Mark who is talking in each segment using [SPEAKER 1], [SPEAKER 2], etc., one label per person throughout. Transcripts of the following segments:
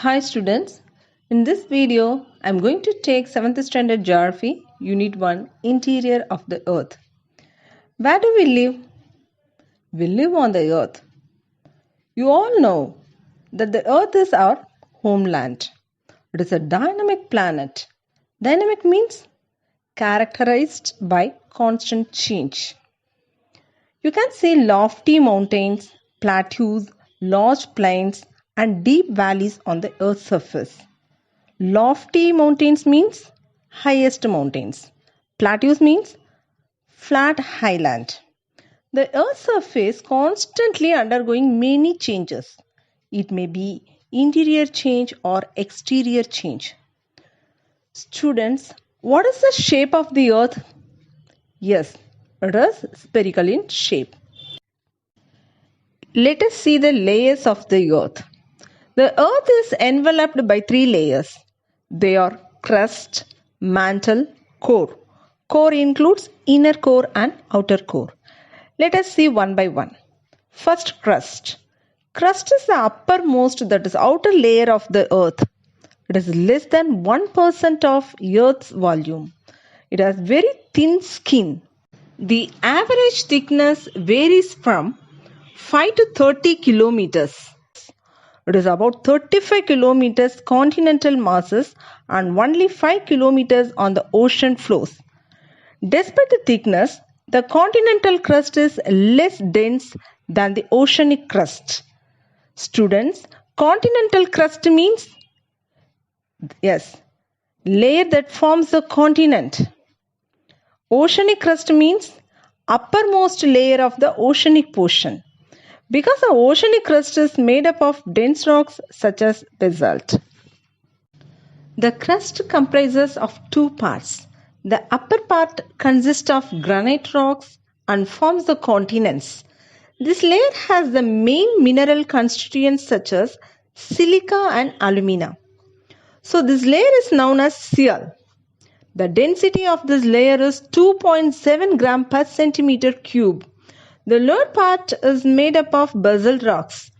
[SPEAKER 1] Hi students, in this video I am going to take 7th standard Geography Unit 1 Interior of the Earth. Where do we live? We live on the Earth. You all know that the Earth is our homeland. It is a dynamic planet. Dynamic means characterized by constant change. You can see lofty mountains, plateaus, large plains and deep valleys on the Earth's surface. Lofty mountains means highest mountains. Plateaus means flat highland. The Earth's surface constantly undergoing many changes. It may be interior change or exterior change. Students, what is the shape of the Earth? Yes, it is spherical in shape. Let us see the layers of the Earth. The Earth is enveloped by 3 layers. They are crust, mantle, core. Core includes inner core and outer core. Let us see one by one. First, crust. Crust is the uppermost, that is outer layer of the Earth. It is less than 1% of Earth's volume. It has very thin skin. The average thickness varies from 5 to 30 kilometers. It is about 35 kilometers continental masses and only 5 kilometers on the ocean floors. Despite the thickness, the continental crust is less dense than the oceanic crust. Students, continental crust means layer that forms the continent. Oceanic crust means uppermost layer of the oceanic portion. Because the oceanic crust is made up of dense rocks such as basalt. The crust comprises of 2 parts. The upper part consists of granite rocks and forms the continents. This layer has the main mineral constituents such as silica and alumina. So this layer is known as seal. The density of this layer is 2.7 gram per centimeter cube. The lower part is made up of basalt rocks.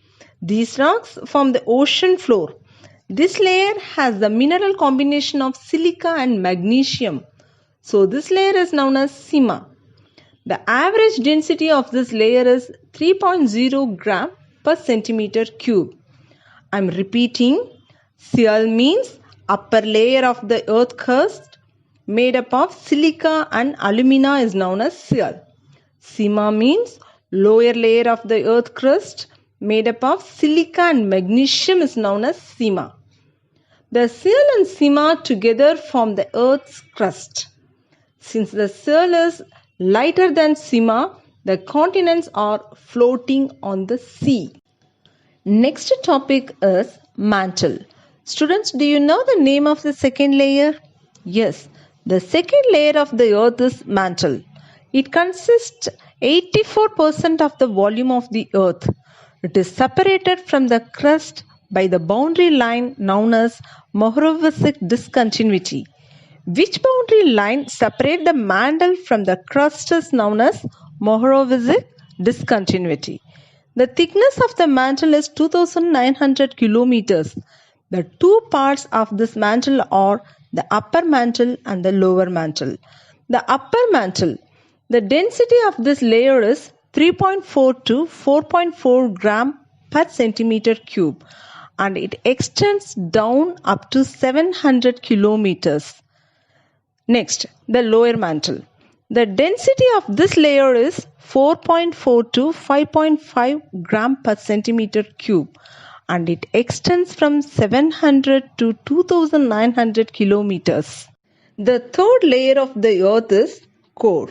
[SPEAKER 1] These rocks form the ocean floor. This layer has the mineral combination of silica and magnesium. So this layer is known as sima. The average density of this layer is 3.0 gram per centimeter cube. I am repeating, seal means upper layer of the earth crust made up of silica and alumina is known as seal. Sima means lower layer of the earth crust made up of silica and magnesium is known as sima. The seal and sima together form the earth's crust. Since the seal is lighter than sima, the continents are floating on the sea. Next topic is mantle. Students, do you know the name of the second layer? Yes, the second layer of the earth is mantle. It consists 84% of the volume of the earth. It is separated from the crust by the boundary line known as Mohorovičić discontinuity. Which boundary line separates the mantle from the crust is known as Mohorovičić discontinuity. The thickness of the mantle is 2900 kilometers. The 2 parts of this mantle are the upper mantle and the lower mantle. The upper mantle, the density of this layer is 3.4 to 4.4 gram per centimeter cube and it extends down up to 700 kilometers. Next, the lower mantle. The density of this layer is 4.4 to 5.5 gram per centimeter cube and it extends from 700 to 2900 kilometers. The third layer of the earth is core.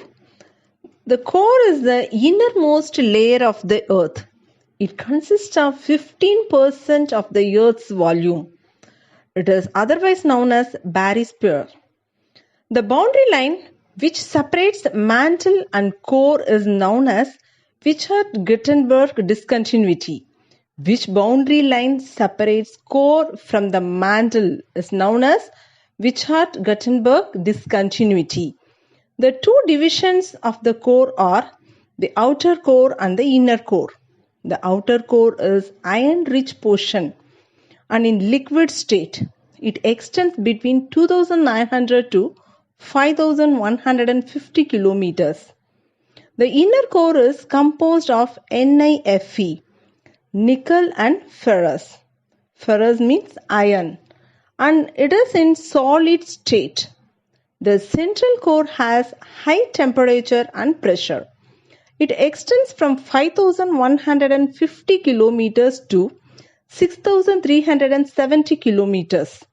[SPEAKER 1] The core is the innermost layer of the earth. It consists of 15% of the earth's volume. It is otherwise known as barysphere. The boundary line which separates mantle and core is known as Witchart-Gutenberg discontinuity. Which boundary line separates core from the mantle is known as Witchart-Gutenberg discontinuity. The 2 divisions of the core are the outer core and the inner core. The outer core is iron-rich portion and in liquid state, it extends between 2,900 to 5,150 kilometers. The inner core is composed of NiFe, nickel and ferrous. Ferrous means iron, and it is in solid state. The central core has high temperature and pressure. It extends from 5,150 kilometers to 6,370 kilometers.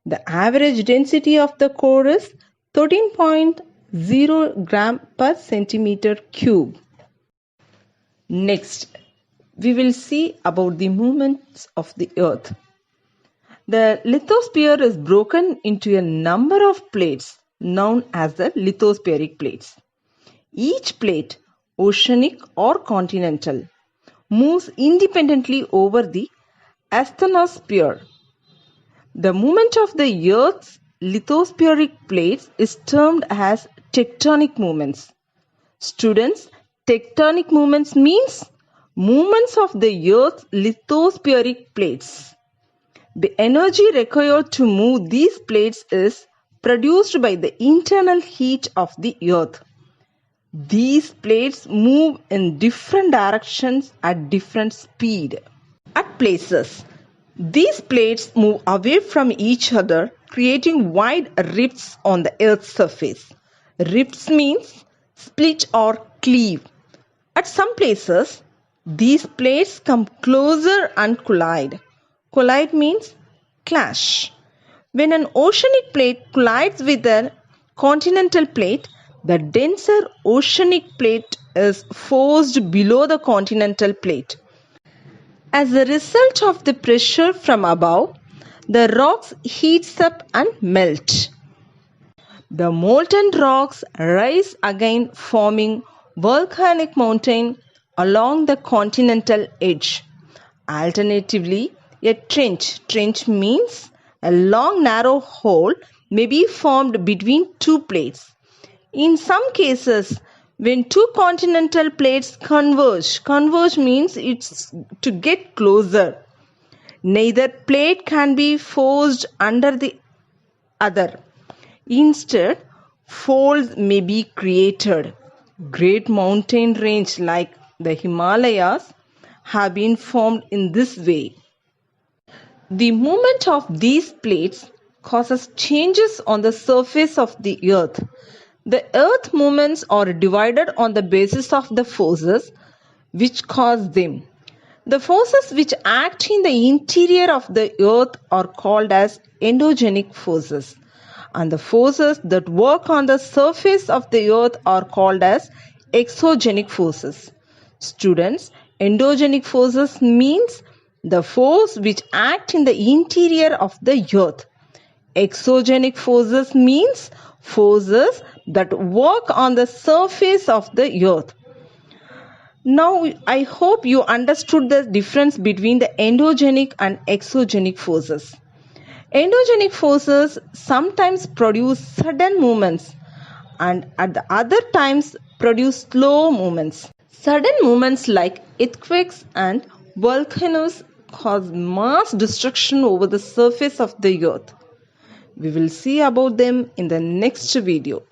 [SPEAKER 1] The average density of the core is 13.0 gram per centimeter cube. Next, we will see about the movements of the Earth. The lithosphere is broken into a number of plates known as the lithospheric plates. Each plate, oceanic or continental, moves independently over the asthenosphere. The movement of the Earth's lithospheric plates is termed as tectonic movements. Students, tectonic movements means movements of the Earth's lithospheric plates. The energy required to move these plates is produced by the internal heat of the Earth. These plates move in different directions at different speed. At places, these plates move away from each other, creating wide rifts on the Earth's surface. Rifts means split or cleave. At some places, these plates come closer and collide. Collide means clash. When an oceanic plate collides with a continental plate, the denser oceanic plate is forced below the continental plate. As a result of the pressure from above, the rocks heats up and melt. The molten rocks rise again, forming volcanic mountain along the continental edge. Alternatively, a trench means a long narrow hole may be formed between two plates. In some cases, when two continental plates converge means it's to get closer. Neither plate can be forced under the other. Instead, folds may be created. Great mountain range like the Himalayas have been formed in this way. The movement of these plates causes changes on the surface of the Earth. The Earth movements are divided on the basis of the forces which cause them. The forces which act in the interior of the Earth are called as endogenic forces, and the forces that work on the surface of the Earth are called as exogenic forces. Students, endogenic forces means the force which act in the interior of the Earth. Exogenic forces means forces that work on the surface of the Earth. Now, I hope you understood the difference between the endogenic and exogenic forces. Endogenic forces sometimes produce sudden movements and at the other times produce slow movements. Sudden movements like earthquakes and volcanoes cause mass destruction over the surface of the Earth. We will see about them in the next video.